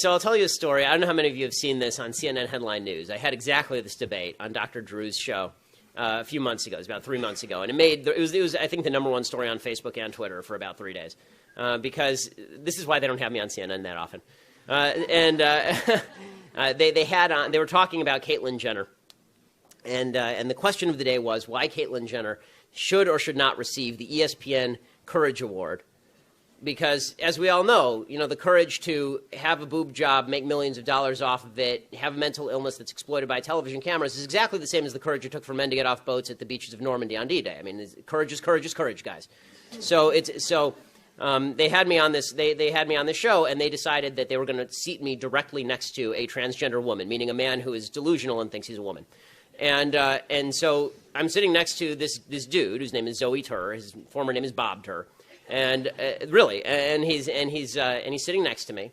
So I'll tell you a story. I don't know how many of you have seen this on CNN Headline News. I had exactly this debate on Dr. Drew's show a few months ago. It was about 3 months ago. And it was I think, the #1 story on Facebook and Twitter for about 3 days. Because this is why they don't have me on CNN that often. They were talking about Caitlyn Jenner. And the question of the day was why Caitlyn Jenner should or should not receive the ESPN Courage Award. Because, as we all know, the courage to have a boob job, make millions of dollars off of it, have a mental illness that's exploited by television cameras is exactly the same as the courage it took for men to get off boats at the beaches of Normandy on D-Day. I mean, courage is courage, guys. So they had me on this. They had me on this show, and they decided that they were going to seat me directly next to a transgender woman, meaning a man who is delusional and thinks he's a woman. And so I'm sitting next to this dude whose name is Zoe Tur. His former name is Bob Tur. And he's sitting next to me,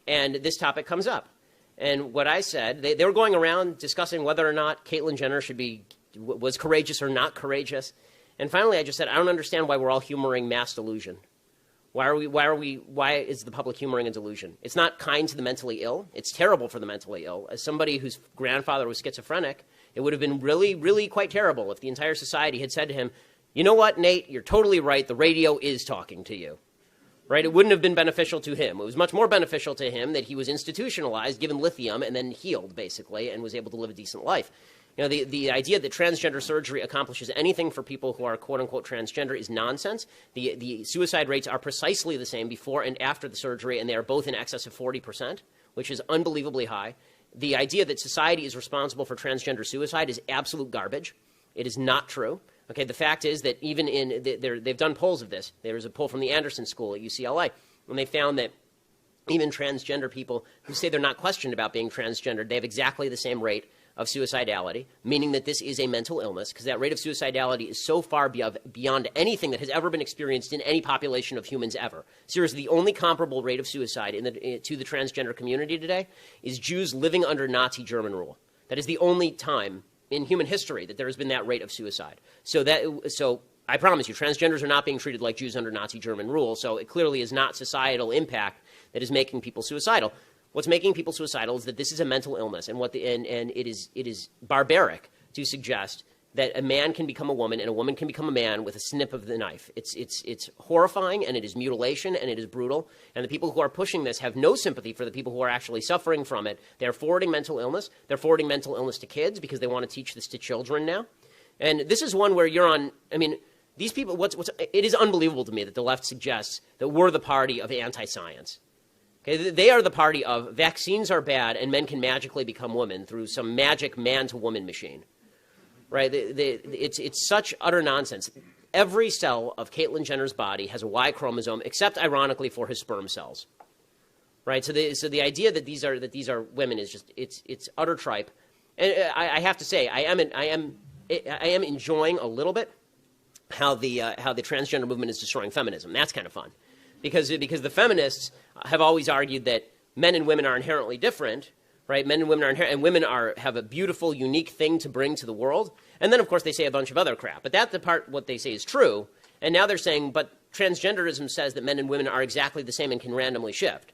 and this topic comes up. And what I said, they were going around discussing whether or not Caitlyn Jenner was courageous or not courageous. And finally, I just said, I don't understand why we're all humoring mass delusion. Why is the public humoring a delusion? It's not kind to the mentally ill. It's terrible for the mentally ill. As somebody whose grandfather was schizophrenic, it would have been really, really quite terrible if the entire society had said to him, you know what, Nate, you're totally right. The radio is talking to you, right? It wouldn't have been beneficial to him. It was much more beneficial to him that he was institutionalized, given lithium, and then healed, basically, and was able to live a decent life. The idea that transgender surgery accomplishes anything for people who are quote-unquote transgender is nonsense. The suicide rates are precisely the same before and after the surgery, and they are both in excess of 40%, which is unbelievably high. The idea that society is responsible for transgender suicide is absolute garbage. It is not true. Okay, the fact is that even they've done polls of this. There was a poll from the Anderson School at UCLA, and they found that even transgender people who say they're not questioned about being transgendered, they have exactly the same rate of suicidality, meaning that this is a mental illness, because that rate of suicidality is so far beyond anything that has ever been experienced in any population of humans ever. Seriously, the only comparable rate of suicide to the transgender community today is Jews living under Nazi German rule. That is the only time in human history that there has been that rate of suicide. So I promise you, transgenders are not being treated like Jews under Nazi German rule, so it clearly is not societal impact that is making people suicidal. What's making people suicidal is that this is a mental illness, and it is barbaric to suggest that a man can become a woman and a woman can become a man with a snip of the knife. It's horrifying, and it is mutilation, and it is brutal. And the people who are pushing this have no sympathy for the people who are actually suffering from it. They're forwarding mental illness. They're forwarding mental illness to kids because they want to teach this to children now. And this is one where you're on. I mean, these people. It is unbelievable to me that the left suggests that we're the party of anti-science. Okay, they are the party of vaccines are bad and men can magically become women through some magic man-to-woman machine. Right? It's such utter nonsense. Every cell of Caitlyn Jenner's body has a Y chromosome, except ironically for his sperm cells. Right? So the idea that these are women is just it's utter tripe. And I have to say I am enjoying a little bit how the transgender movement is destroying feminism. That's kind of fun, because the feminists have always argued that men and women are inherently different. Right, men and women have a beautiful, unique thing to bring to the world. And then, of course, they say a bunch of other crap. But that's the part what they say is true. And now they're saying, but transgenderism says that men and women are exactly the same and can randomly shift.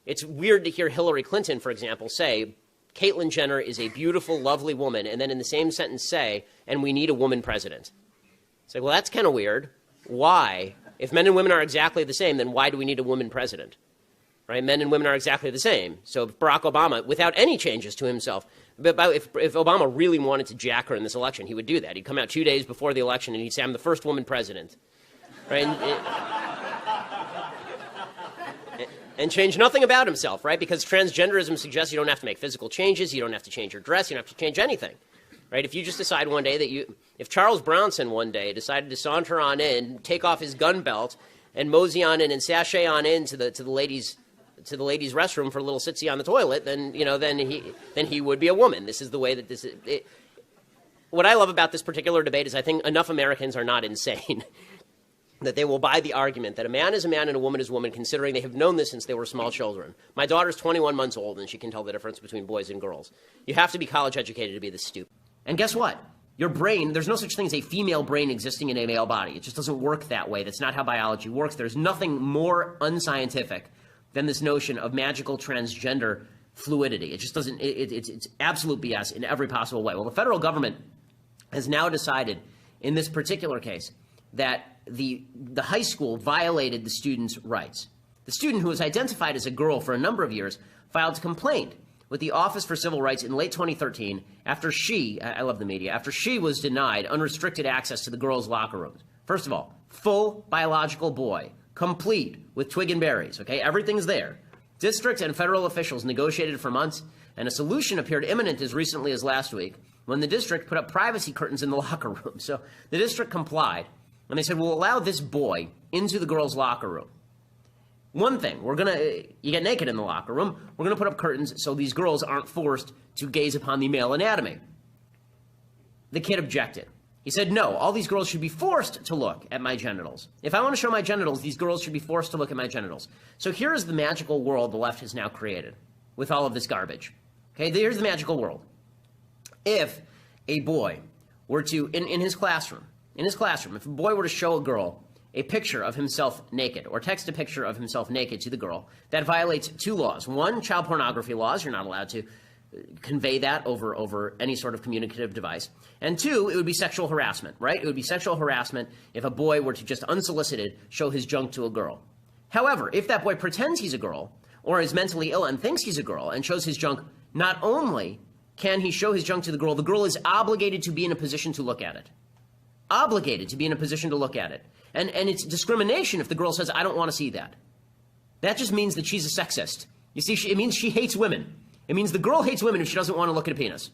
It's weird to hear Hillary Clinton, for example, say, Caitlyn Jenner is a beautiful, lovely woman, and then in the same sentence say, and we need a woman president. It's like, well, that's kind of weird. Why? If men and women are exactly the same, then why do we need a woman president? Right? Men and women are exactly the same. So Barack Obama, without any changes to himself, if Obama really wanted to jack her in this election, he would do that. He'd come out 2 days before the election and he'd say, I'm the first woman president. Right? And change nothing about himself, right? Because transgenderism suggests you don't have to make physical changes, you don't have to change your dress, you don't have to change anything. Right? If you just decide one day if Charles Bronson one day decided to saunter on in, take off his gun belt, and mosey on in and sashay on in to the ladies' restroom for a little sitsy on the toilet, then he would be a woman. This is the way that this is. What I love about this particular debate is I think enough Americans are not insane that they will buy the argument that a man is a man and a woman is a woman, considering they have known this since they were small children. My daughter's 21 months old, and she can tell the difference between boys and girls. You have to be college educated to be this stupid. And guess what? Your brain, there's no such thing as a female brain existing in a male body. It just doesn't work that way. That's not how biology works. There's nothing more unscientific than this notion of magical transgender fluidity. It just doesn't, it's absolute BS in every possible way. Well, the federal government has now decided in this particular case that the high school violated the student's rights. The student, who was identified as a girl for a number of years, filed a complaint with the Office for Civil Rights in late 2013 after she, I love the media, after she was denied unrestricted access to the girls' locker rooms. First of all, full biological boy, complete with twig and berries, okay? Everything's there. District and federal officials negotiated for months, and a solution appeared imminent as recently as last week when the district put up privacy curtains in the locker room. So the district complied, and they said, we'll allow this boy into the girls' locker room. One thing, you get naked in the locker room, we're going to put up curtains so these girls aren't forced to gaze upon the male anatomy. The kid objected. He said, no, all these girls should be forced to look at my genitals. If I want to show my genitals, these girls should be forced to look at my genitals. So here is the magical world the left has now created with all of this garbage. Okay, here's the magical world. If a boy were to, in his classroom, if a boy were to show a girl a picture of himself naked or text a picture of himself naked to the girl, that violates two laws. One, child pornography laws. You're not allowed to convey that over any sort of communicative device. And two, it would be sexual harassment, right? It would be sexual harassment if a boy were to just unsolicited show his junk to a girl. However, if that boy pretends he's a girl or is mentally ill and thinks he's a girl and shows his junk, not only can he show his junk to the girl is obligated to be in a position to look at it. Obligated to be in a position to look at it. And it's discrimination if the girl says, I don't want to see that. That just means that she's a sexist. You see, it means she hates women. It means the girl hates women if she doesn't want to look at a penis.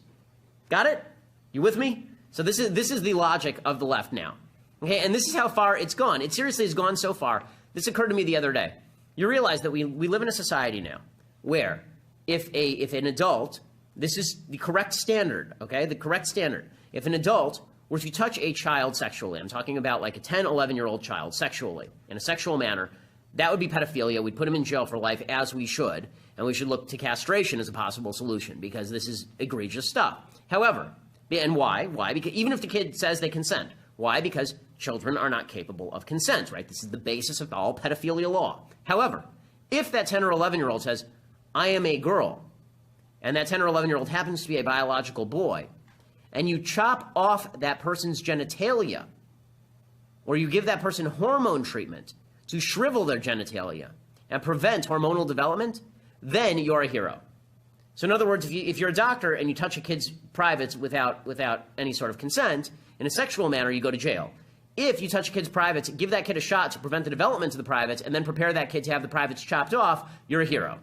Got it? You with me? So this is the logic of the left now. Okay, and this is how far it's gone. It seriously has gone so far. This occurred to me the other day. You realize that we live in a society now where if an adult, this is the correct standard, okay, the correct standard. If an adult were to touch a child sexually, I'm talking about like a 10, 11-year-old child sexually, in a sexual manner, that would be pedophilia. We'd put him in jail for life, as we should, and we should look to castration as a possible solution because this is egregious stuff. However, and why? Why? Because even if the kid says they consent. Why? Because children are not capable of consent, right? This is the basis of all pedophilia law. However, if that 10 or 11-year-old says, I am a girl, and that 10 or 11-year-old happens to be a biological boy, and you chop off that person's genitalia, or you give that person hormone treatment to shrivel their genitalia and prevent hormonal development, then you're a hero. So in other words, if you're a doctor and you touch a kid's privates without any sort of consent, in a sexual manner, you go to jail. If you touch a kid's privates, give that kid a shot to prevent the development of the privates, and then prepare that kid to have the privates chopped off, you're a hero.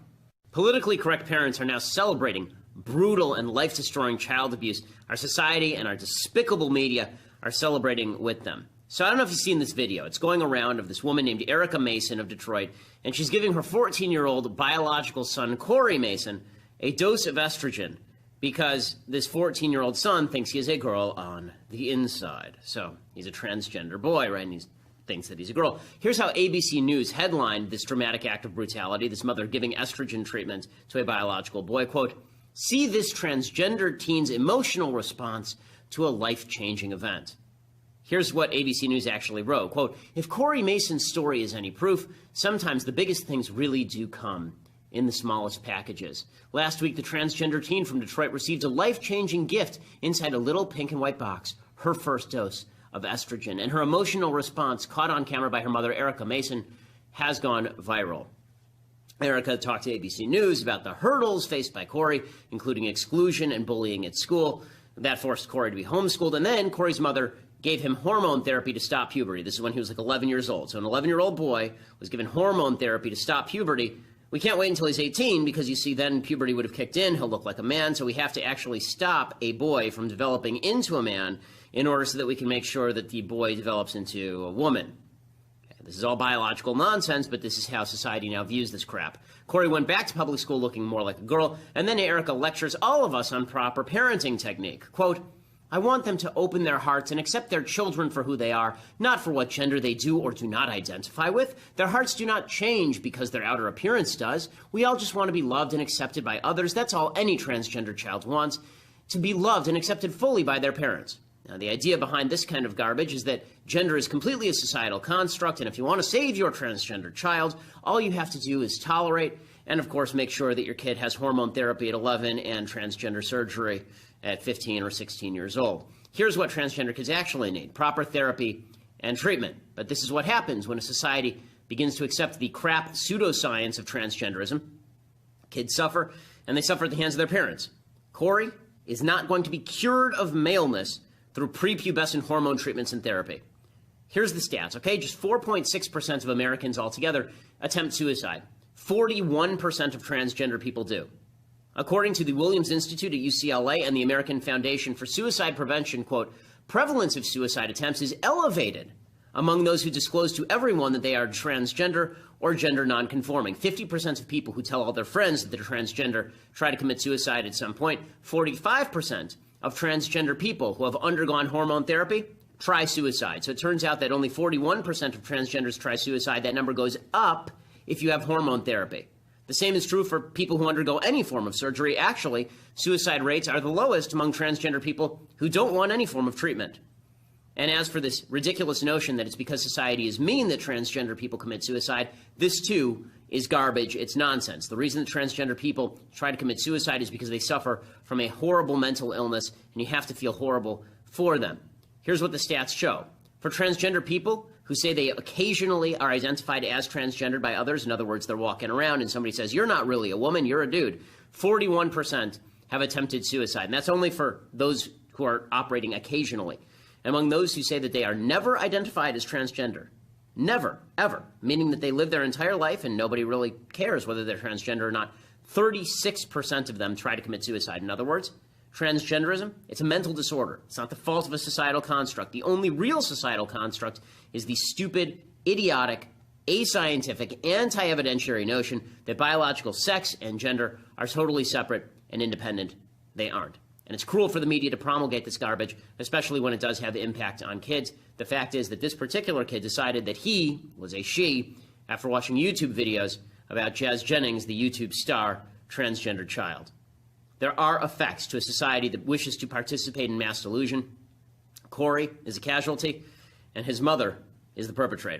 Politically correct parents are now celebrating brutal and life-destroying child abuse. Our society and our despicable media are celebrating with them. So I don't know if you've seen this video. It's going around of this woman named Erica Mason of Detroit, and she's giving her 14-year-old biological son, Corey Mason, a dose of estrogen because this 14-year-old son thinks he is a girl on the inside. So he's a transgender boy, right? And he thinks that he's a girl. Here's how ABC News headlined this dramatic act of brutality, this mother giving estrogen treatment to a biological boy. Quote, see this transgender teen's emotional response to a life-changing event. Here's what ABC News actually wrote. Quote, if Corey Mason's story is any proof, sometimes the biggest things really do come in the smallest packages. Last week, the transgender teen from Detroit received a life-changing gift inside a little pink and white box, her first dose of estrogen. And her emotional response, caught on camera by her mother, Erica Mason, has gone viral. Erica talked to ABC News about the hurdles faced by Corey, including exclusion and bullying at school. That forced Corey to be homeschooled. And then Corey's mother gave him hormone therapy to stop puberty. This is when he was like 11 years old. So an 11-year-old boy was given hormone therapy to stop puberty. We can't wait until he's 18 because, you see, then puberty would have kicked in. He'll look like a man. So we have to actually stop a boy from developing into a man in order so that we can make sure that the boy develops into a woman. This is all biological nonsense, but this is how society now views this crap. Corey went back to public school looking more like a girl, and then Erica lectures all of us on proper parenting technique. Quote, I want them to open their hearts and accept their children for who they are, not for what gender they do or do not identify with. Their hearts do not change because their outer appearance does. We all just want to be loved and accepted by others. That's all any transgender child wants, to be loved and accepted fully by their parents. Now, the idea behind this kind of garbage is that gender is completely a societal construct, and if you want to save your transgender child, all you have to do is tolerate and, of course, make sure that your kid has hormone therapy at 11 and transgender surgery at 15 or 16 years old. Here's what transgender kids actually need: proper therapy and treatment. But this is what happens when a society begins to accept the crap pseudoscience of transgenderism. Kids suffer, and they suffer at the hands of their parents. Corey is not going to be cured of maleness through prepubescent hormone treatments and therapy. Here's the stats, okay? Just 4.6% of Americans altogether attempt suicide. 41% of transgender people do. According to the Williams Institute at UCLA and the American Foundation for Suicide Prevention, quote, prevalence of suicide attempts is elevated among those who disclose to everyone that they are transgender or gender nonconforming. 50% of people who tell all their friends that they're transgender try to commit suicide at some point. 45% of transgender people who have undergone hormone therapy try suicide. So it turns out that only 41% of transgenders try suicide. That number goes up if you have hormone therapy. The same is true for people who undergo any form of surgery. Actually, suicide rates are the lowest among transgender people who don't want any form of treatment. And as for this ridiculous notion that it's because society is mean that transgender people commit suicide, this too is garbage. It's nonsense. The reason that transgender people try to commit suicide is because they suffer from a horrible mental illness, and you have to feel horrible for them. Here's what the stats show. For transgender people who say they occasionally are identified as transgendered by others, in other words, they're walking around and somebody says, you're not really a woman, you're a dude, 41% have attempted suicide. And that's only for those who are operating occasionally. Among those who say that they are never identified as transgender, never, ever, meaning that they live their entire life and nobody really cares whether they're transgender or not, 36% of them try to commit suicide. In other words, transgenderism, it's a mental disorder. It's not the fault of a societal construct. The only real societal construct is the stupid, idiotic, ascientific, anti-evidentiary notion that biological sex and gender are totally separate and independent. They aren't. And it's cruel for the media to promulgate this garbage, especially when it does have impact on kids. The fact is that this particular kid decided that he was a she after watching YouTube videos about Jazz Jennings, the YouTube star, transgender child. There are effects to a society that wishes to participate in mass delusion. Corey is a casualty, and his mother is the perpetrator.